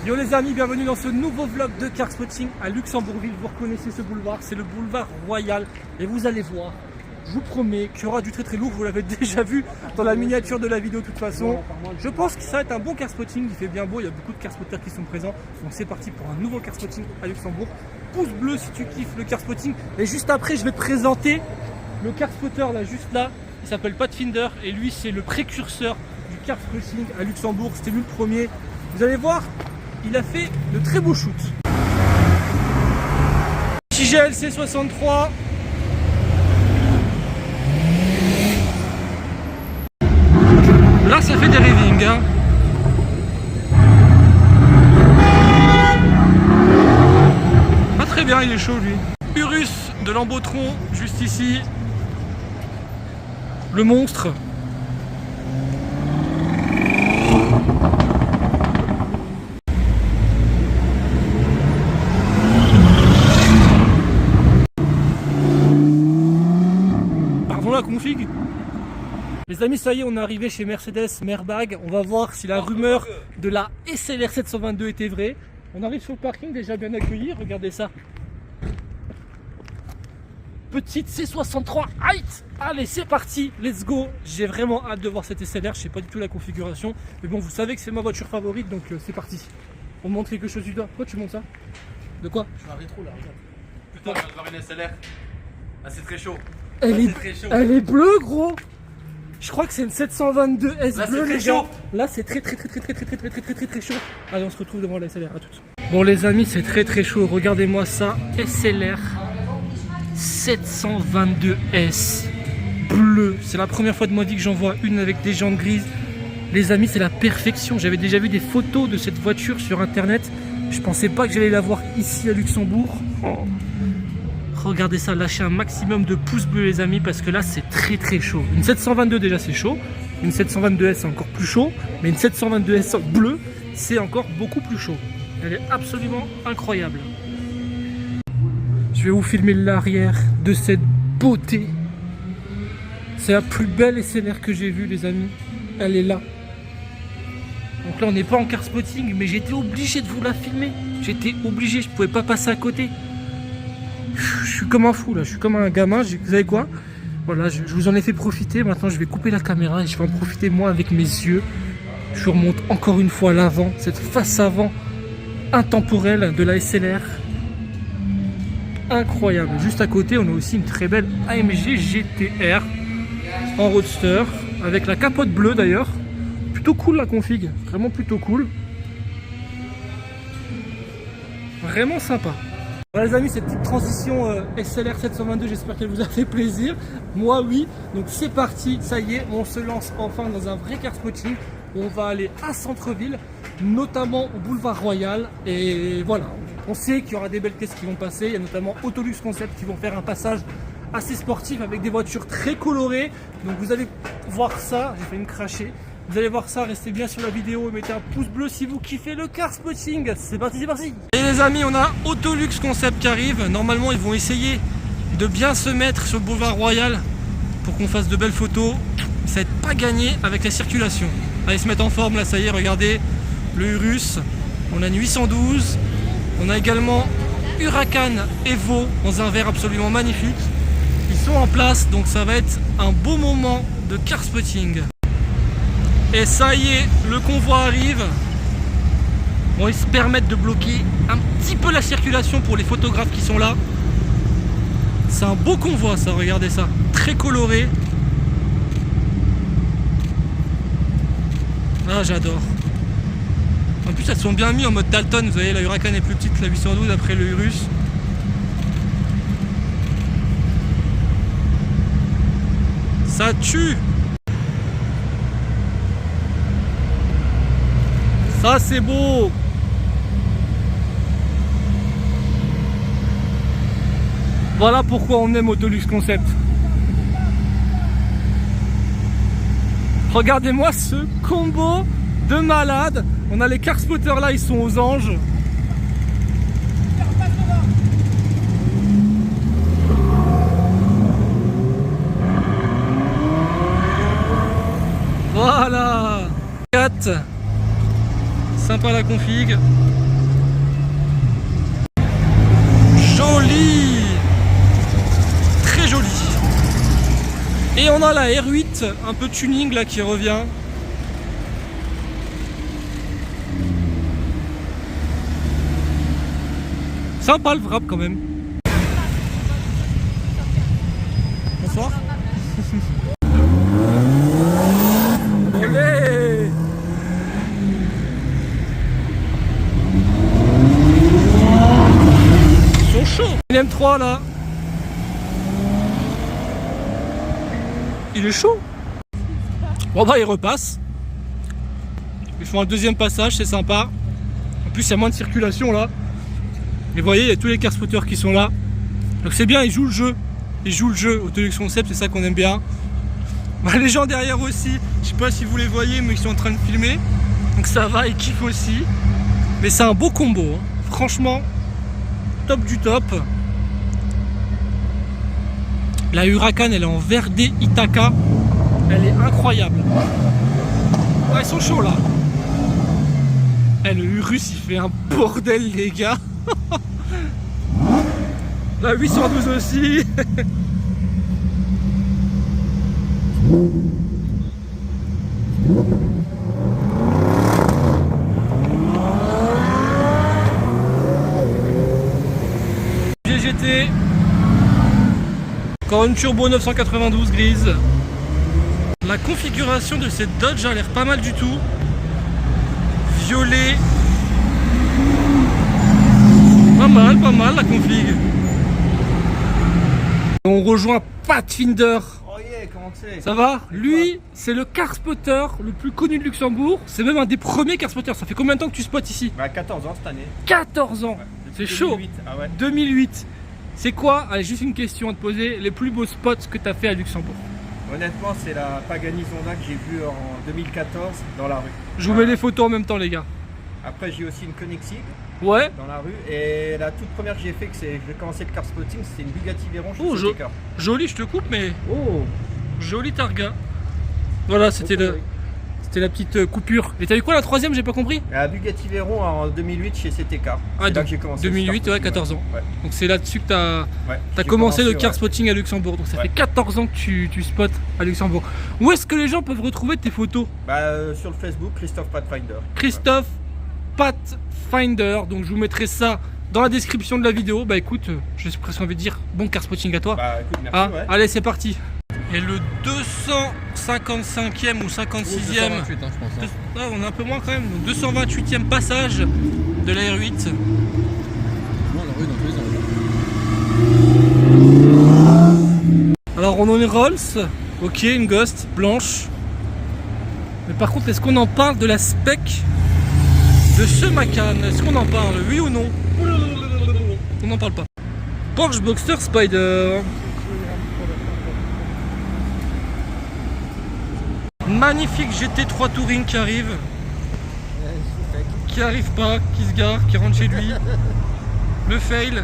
Yo les amis, bienvenue dans ce nouveau vlog de car spotting à Luxembourgville. Vous reconnaissez ce boulevard, c'est le boulevard Royal. Et vous allez voir, je vous promets qu'il y aura du très lourd. Vous l'avez déjà vu dans la miniature de la vidéo de toute façon. Je pense que ça va être un bon car spotting, il fait bien beau, il y a beaucoup de car spotters qui sont présents. Donc c'est parti pour un nouveau car spotting à Luxembourg. Pouce bleu si tu kiffes le car spotting. Et juste après, je vais te présenter le car spotter là, juste là. Il s'appelle Pathfinder et lui c'est le précurseur du car spotting à Luxembourg. C'était lui le premier. Vous allez voir, il a fait de très beaux shoots. GLC 63. Là ça fait des ravings hein. Pas très bien, il est chaud lui. Urus de Lambotron juste ici. Le monstre. Pardon la config. Les amis, ça y est, on est arrivé chez Mercedes Merbag. On va voir si la rumeur de la SLR 722 était vraie. On arrive sur le parking, déjà bien accueilli. Regardez ça. Petite C63 height. Allez, c'est parti, let's go. J'ai vraiment hâte de voir cette SLR. Je sais pas du tout la configuration, mais bon, vous savez que c'est ma voiture favorite, donc c'est parti. On montre quelque chose du doigt. Pourquoi tu montes ça? De quoi? Je suis un rétro là, regarde. Putain, je viens de voir une SLR. Ah, c'est très chaud. Elle est bleue, gros. Je crois que c'est une 722 S là, bleue, les gars. Là, c'est très chaud. Allez, on se retrouve devant la SLR. À tout. Bon, les amis, c'est très chaud. Regardez-moi ça, SLR 722S bleu. C'est la première fois de ma vie que j'en vois une avec des jantes grises. Les amis, c'est la perfection. J'avais déjà vu des photos de cette voiture sur internet. Je pensais pas que j'allais la voir ici à Luxembourg. Oh. Regardez ça, lâchez un maximum de pouces bleus les amis, parce que là c'est très chaud. Une 722 déjà c'est chaud, une 722S c'est encore plus chaud, mais une 722S bleue c'est encore beaucoup plus chaud. Elle est absolument incroyable. Je vais vous filmer l'arrière de cette beauté. C'est la plus belle SLR que j'ai vue les amis. Elle est là. Donc là on n'est pas en car spotting, mais j'étais obligé de vous la filmer. J'étais obligé, je pouvais pas passer à côté. Je suis comme un fou là, je suis comme un gamin. Vous savez quoi? Voilà, je vous en ai fait profiter. Maintenant je vais couper la caméra et je vais en profiter moi avec mes yeux. Je remonte encore une fois l'avant, cette face avant intemporelle de la SLR. Incroyable. Juste à côté on a aussi une très belle AMG GTR en roadster avec la capote bleue d'ailleurs. Plutôt cool la config, vraiment plutôt cool. Vraiment sympa. Voilà les amis, cette petite transition SLR 722, j'espère qu'elle vous a fait plaisir. Moi oui, donc c'est parti, ça y est, on se lance enfin dans un vrai car spotting. On va aller à centre-ville, notamment au boulevard Royal. Et voilà, on sait qu'il y aura des belles caisses qui vont passer. Il y a notamment Autolux Concept qui vont faire un passage assez sportif avec des voitures très colorées. Donc vous allez voir ça, j'ai failli me cracher. Vous allez voir ça, restez bien sur la vidéo et mettez un pouce bleu si vous kiffez le car spotting. C'est parti, c'est parti. Et les amis, on a Autolux Concept qui arrive. Normalement, ils vont essayer de bien se mettre sur le boulevard Royal pour qu'on fasse de belles photos. Ça va être pas gagné avec la circulation. Allez se mettre en forme, là ça y est, regardez. Le Urus, on a une 812. On a également Huracan Evo dans un verre absolument magnifique. Ils sont en place, donc ça va être un beau moment de car spotting. Et ça y est, le convoi arrive. Bon, ils se permettent de bloquer un petit peu la circulation pour les photographes qui sont là. C'est un beau convoi ça, regardez ça. Très coloré. Ah, j'adore. En plus, elles sont bien mises en mode Dalton. Vous voyez, la Huracan est plus petite que la 812 après le Urus. Ça tue. Ça c'est beau. Voilà pourquoi on aime Autolux Concept. Regardez-moi ce combo de malade. On a les car spotters là, ils sont aux anges. Voilà. 4. Sympa la config. Joli. Très joli. Et on a la R8, un peu tuning là qui revient. Sympa le wrap quand même. Bonsoir. Olé. Ils sont chauds. Une M3 là. Il est chaud. Bon bah il repasse. Ils font un deuxième passage, c'est sympa. En plus il y a moins de circulation là. Et vous voyez, il y a tous les car spotters qui sont là. Donc c'est bien, ils jouent le jeu. Ils jouent le jeu. Autolux Concept, c'est ça qu'on aime bien. Bah, les gens derrière aussi, je sais pas si vous les voyez, mais ils sont en train de filmer. Donc ça va, ils kiffent aussi. Mais c'est un beau combo. Hein. Franchement, top du top. La Huracan, elle est en Verde Ithaca. Elle est incroyable. Ouais, ils sont chauds là. Eh, le Urus, il fait un bordel, les gars. La 812 aussi. GGT. Encore une turbo 992 grise. La configuration de cette Dodge a l'air pas mal du tout. Violet. Pas mal la config. On rejoint Pathfinder. Oh yeah, comment c'est? Ça va? Lui, c'est le car spotter le plus connu de Luxembourg. C'est même un des premiers car spotters. Ça fait combien de temps que tu spots ici? Bah 14 ans cette année. 14 ans. Ouais, C'est depuis chaud. 2008. Ah ouais. 2008. C'est quoi? Allez, juste une question à te poser. Les plus beaux spots que tu as fait à Luxembourg? Honnêtement, c'est la Pagani Zonda que j'ai vue en 2014 dans la rue. Je vous mets les photos en même temps, les gars. Après, j'ai aussi une Koenigsegg Ouais. dans la rue. Et la toute première que j'ai fait, que j'ai commencé le car spotting, c'était une Bugatti Veyron chez Oh, CTK. joli, je te coupe, mais Oh. joli targa. Voilà, c'était la petite coupure. Et t'as eu quoi la troisième? J'ai pas compris. La Bugatti Veyron en 2008 chez CTK. Ah, C'est là donc, que j'ai commencé. 2008, le ouais, car 14 ans. spotting, ouais. Donc c'est là-dessus que t'as J'ai commencé le car ouais. spotting à Luxembourg. Donc ça Ouais. fait 14 ans que tu spots à Luxembourg. Où est-ce que les gens peuvent retrouver tes photos? Bah, sur le Facebook, Christophe Pathfinder. Christophe Pathfinder. Donc je vous mettrai ça dans la description de la vidéo. Bah écoute, j'ai presque envie de dire bon car spotting à toi. Bah écoute, merci. Ah, Ouais. allez, c'est parti. Et le 255e ou 56e, hein, je pense. ah, on est un peu moins quand même, donc 228e passage de la R8. Alors on en est Rolls, ok, une Ghost blanche. Mais par contre, est-ce qu'on en parle de la spec de ce Macan? Est-ce qu'on en parle, oui ou non? On n'en parle pas. Porsche Boxster Spider. Magnifique GT3 Touring qui arrive. Qui arrive pas, qui se gare, qui rentre chez lui. Le fail.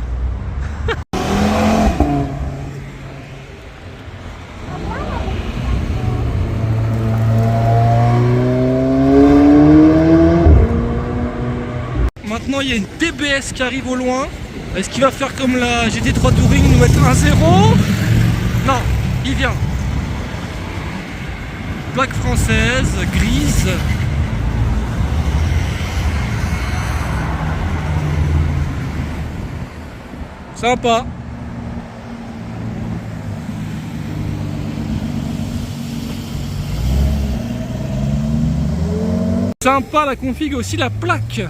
Maintenant il y a une TBS qui arrive au loin. Est-ce qu'il va faire comme la GT3 Touring, nous mettre un 0? Non, il vient. Plaque française, grise. Sympa. Sympa la config, aussi la plaque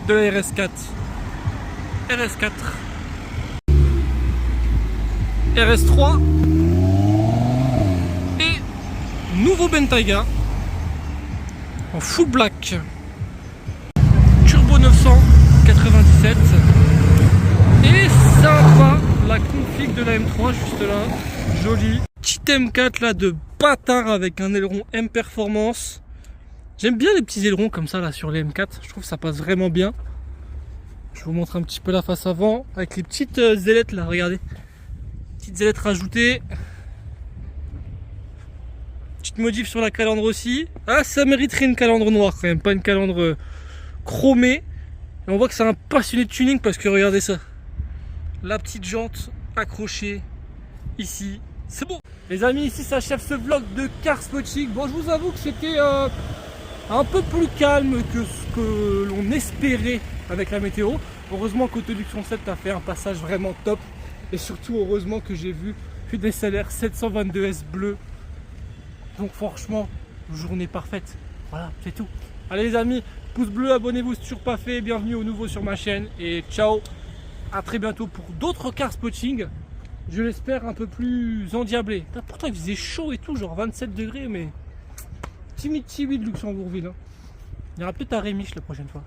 de la RS4. RS4. RS3. Nouveau Bentayga en full black, turbo 997 et sympa la config de la M3 juste là, jolie petite M4 là de bâtard avec un aileron M Performance. J'aime bien les petits ailerons comme ça là sur les M4, je trouve que ça passe vraiment bien. Je vous montre un petit peu la face avant avec les petites ailettes là, regardez, petites ailettes rajoutées. Petite modif sur la calandre aussi. Ah, ça mériterait une calandre noire quand même, pas une calandre chromé. Et on voit que c'est un passionné de tuning parce que regardez ça. La petite jante accrochée ici. C'est beau. Les amis, ici s'achève ce vlog de car spotting. Bon, je vous avoue que c'était un peu plus calme que ce que l'on espérait avec la météo. Heureusement qu'Auto-Luxe Concept a fait un passage vraiment top. Et surtout, heureusement que j'ai vu une SLR 722S bleue. Donc franchement, journée parfaite. Voilà, c'est tout. Allez les amis, pouce bleu, abonnez-vous si toujours pas fait. Bienvenue aux nouveaux sur ma chaîne. Et ciao, à très bientôt pour d'autres car spotting. Je l'espère un peu plus endiablé. Pourtant il faisait chaud et tout, genre 27 degrés, mais timide de Luxembourgville. Hein. Il y aura peut-être un Rémiche la prochaine fois.